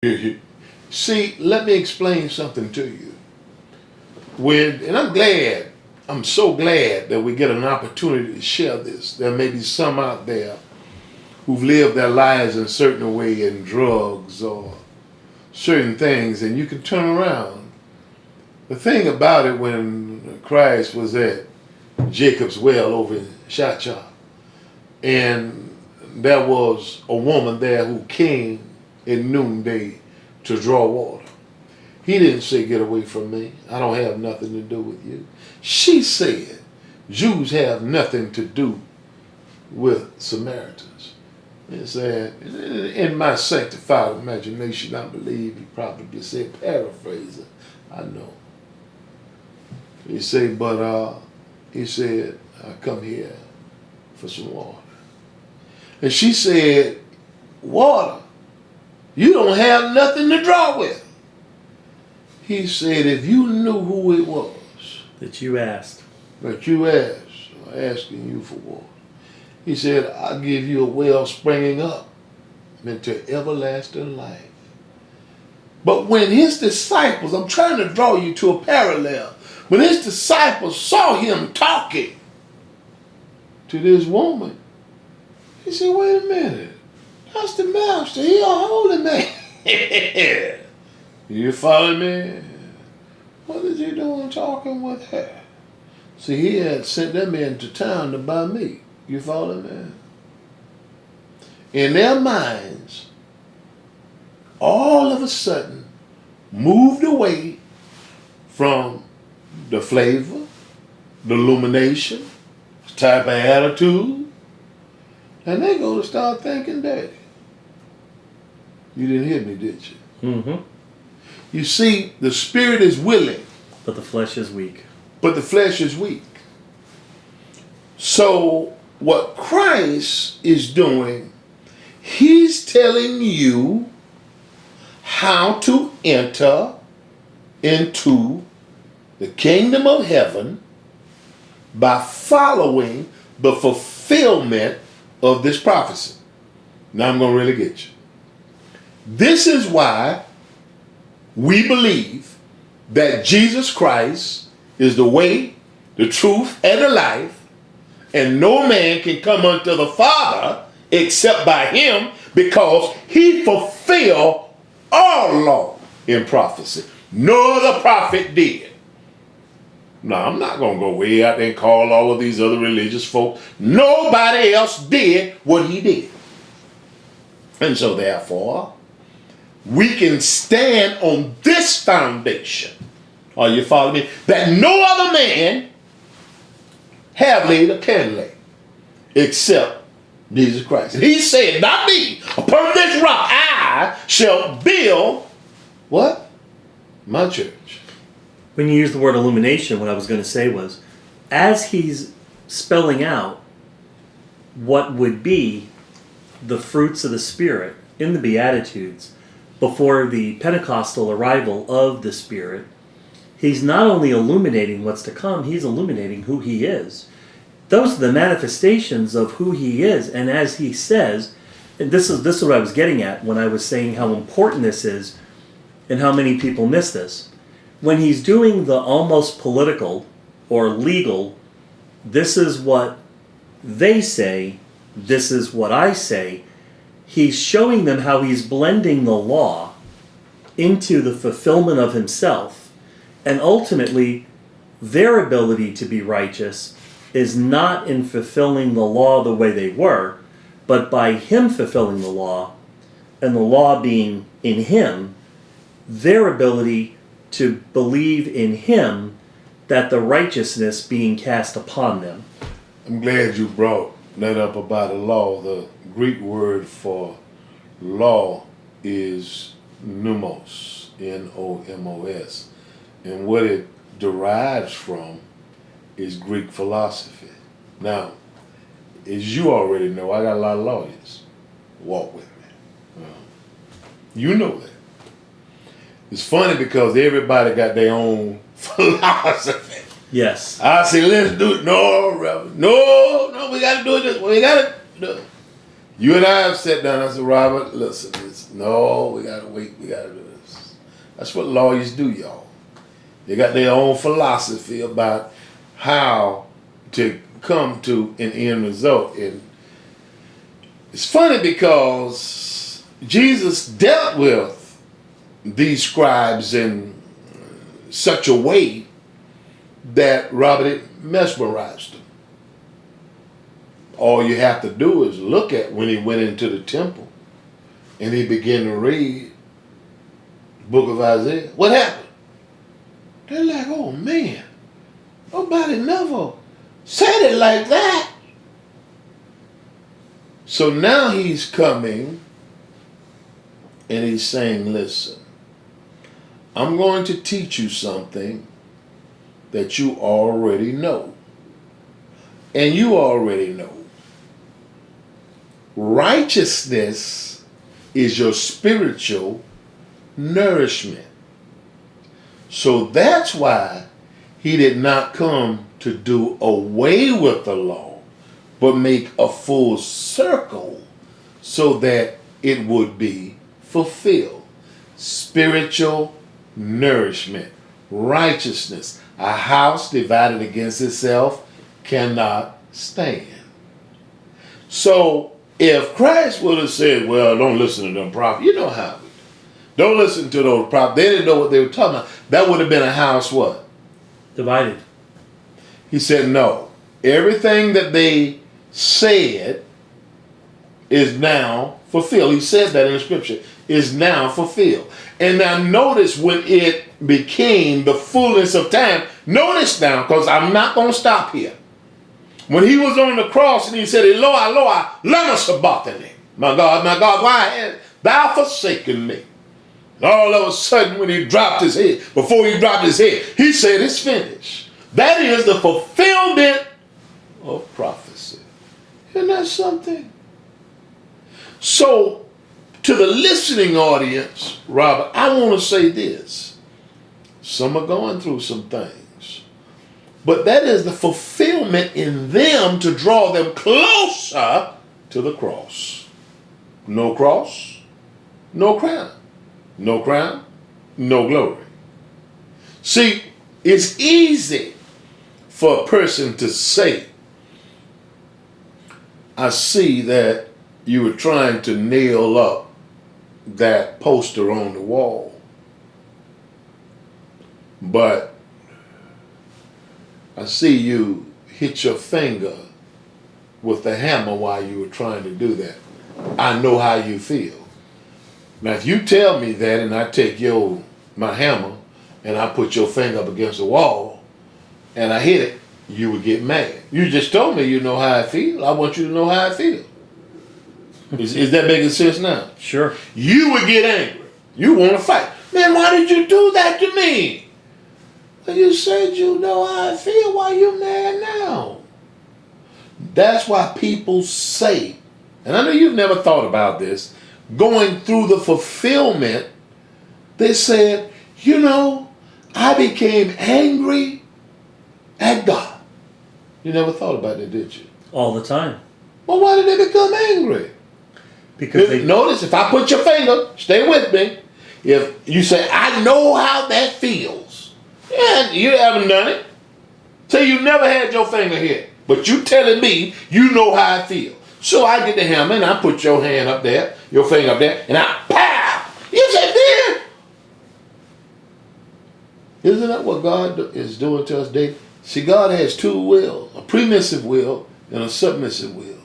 See, let me explain something to you. And I'm so glad that we get an opportunity to share this. There may be some out there who've lived their lives in a certain way in drugs or certain things, and you can turn around. The thing about it, when Christ was at Jacob's well over in Shacha, and there was a woman there who came in noonday to draw water. He didn't say, "Get away from me. I don't have nothing to do with you." She said, "Jews have nothing to do with Samaritans." He said, in my sanctified imagination, I believe he probably said, paraphrasing, I know. He said, he said, "I come here for some water." And she said, "Water? You don't have nothing to draw with." He said, "If you knew who it was that you asked, asking you for water." He said, "I'll give you a well springing up into everlasting life." But when his disciples, I'm trying to draw you to a parallel, when his disciples saw him talking to this woman, he said, "Wait a minute, that's the master, he a holy man." You follow me? What is he doing talking with her? See, he had sent them into town to buy meat. You follow me? In their minds, all of a sudden, moved away from the flavor, the illumination, type of attitude, and they go to start thinking dirty. You didn't hear me, did you? Mm-hmm. You see, the spirit is willing, but the flesh is weak. But the flesh is weak. So what Christ is doing, he's telling you how to enter into the kingdom of heaven by following the fulfillment of this prophecy. Now I'm going to really get you. This is why we believe that Jesus Christ is the way, the truth, and the life, and no man can come unto the Father except by him, because he fulfilled all law in prophecy. No other prophet did. Now, I'm not going to go way out there and call all of these other religious folk. Nobody else did what he did. And so therefore, we can stand on this foundation. Are you following me? That no other man have laid or can lay except Jesus Christ. And he said, "Not me. Upon this rock I shall build," what? "My church." When you use the word illumination, what I was going to say was, as he's spelling out what would be the fruits of the Spirit in the Beatitudes before the Pentecostal arrival of the Spirit, he's not only illuminating what's to come, he's illuminating who he is. Those are the manifestations of who he is. And as he says, and this is what I was getting at when I was saying how important this is and how many people miss this. When he's doing the almost political or legal, this is what they say, this is what I say, he's showing them how he's blending the law into the fulfillment of himself. And ultimately, their ability to be righteous is not in fulfilling the law the way they were, but by him fulfilling the law, and the law being in him, their ability to believe in him, that the righteousness being cast upon them. I'm glad you brought that up about the law. The Greek word for law is nomos, N-O-M-O-S. And what it derives from is Greek philosophy. Now, as you already know, I got a lot of lawyers walk with me. You know that. It's funny because everybody got their own philosophy. Yes. I say, let's do it. No, Reverend. No, we got to do it this way. We got to do it. You and I have sat down. I said, Robert, listen, no, we gotta wait. We gotta do this. That's what lawyers do, y'all. They got their own philosophy about how to come to an end result. And it's funny because Jesus dealt with these scribes in such a way that Robert, it mesmerized him. All you have to do is look at when he went into the temple and he began to read the book of Isaiah. What happened? They're like, oh man, nobody never said it like that. So now he's coming and he's saying, listen, I'm going to teach you something that you already know. And you already know. Righteousness is your spiritual nourishment. So that's why he did not come to do away with the law, but make a full circle so that it would be fulfilled. Spiritual nourishment, righteousness. A house divided against itself cannot stand. So if Christ would have said, well, don't listen to them prophets, you know how. Don't listen to those prophets. They didn't know what they were talking about. That would have been a house what? Divided. He said, no. Everything that they said is now fulfilled. He said that in the scripture. Is now fulfilled. And now notice when it became the fullness of time. Notice now, because I'm not going to stop here. When he was on the cross and he said, Eloi, Eloi, lama sabachthani. My God, why hast thou forsaken me? And all of a sudden when he dropped his head, before he dropped his head, he said, it's finished. That is the fulfillment of prophecy. Isn't that something? So, to the listening audience, Robert, I want to say this. Some are going through some things. But that is the fulfillment in them to draw them closer to the cross. No cross, no crown. No crown, no glory. See, it's easy for a person to say, I see that you were trying to nail up that poster on the wall, but I see you hit your finger with the hammer while you were trying to do that. I know how you feel. Now, if you tell me that and I take my hammer and I put your finger up against the wall and I hit it, you would get mad. You just told me you know how I feel. I want you to know how I feel. Is that making sense now? Sure. You would get angry. You want to fight. Man, why did you do that to me? Well, you said you know how I feel. Why you mad now? That's why people say, and I know you've never thought about this, going through the fulfillment, they said, you know, I became angry at God. You never thought about that, did you? All the time. Well, why did they become angry? Because they notice, if I put your finger, stay with me, if you say, I know how that feels. Yeah, you haven't done it. Say you never had your finger here, but you telling me you know how I feel. So I get the hammer and I put your hand up there, your finger up there, and I pow! You said, man! Isn't that what God is doing to us, Dave? See, God has two wills, a permissive will and a submissive will.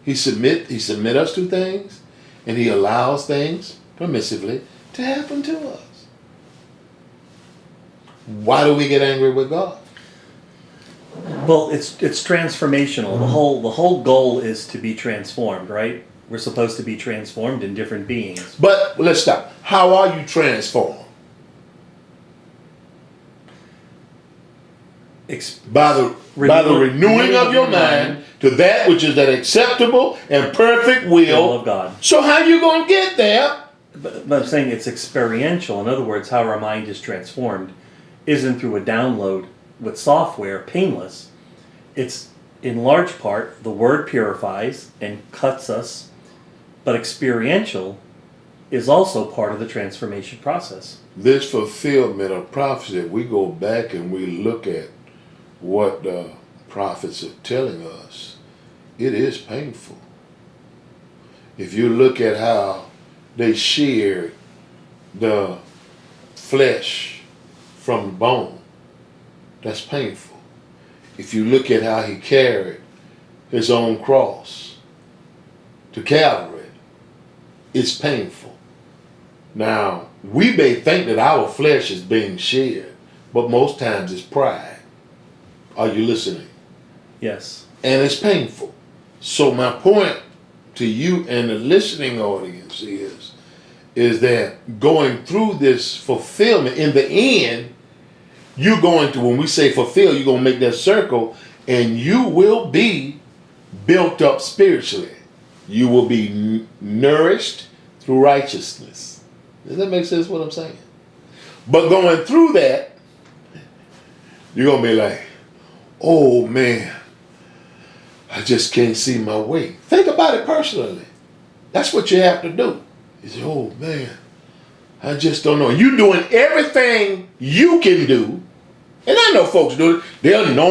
He submit us to things, and he allows things permissively to happen to us. Why do we get angry with God? Well, it's transformational. The whole goal is to be transformed, right? We're supposed to be transformed in different beings. But let's stop. How are you transformed? By the renewing of your mind to that which is an acceptable and perfect will of God. So how you going to get there? But I'm saying it's experiential. In other words, how our mind is transformed isn't through a download with software, painless. It's in large part, the word purifies and cuts us, but experiential is also part of the transformation process. This fulfillment of prophecy, we go back and we look at what the prophets are telling us, it is painful. If you look at how they sheared the flesh from bone, that's painful. If you look at how he carried his own cross to Calvary, it's painful. Now, we may think that our flesh is being shared, but most times it's pride. Are you listening? Yes. And it's painful. So my point to you and the listening audience is that going through this fulfillment, in the end, you're going to, when we say fulfill, you're going to make that circle, and you will be built up spiritually. You will be nourished through righteousness. Does that make sense what I'm saying? But going through that, you're going to be like, oh man, I just can't see my way. Think about it personally. That's what you have to do. You say, oh man, I just don't know. You're doing everything you can do. And I know folks do it. They'll know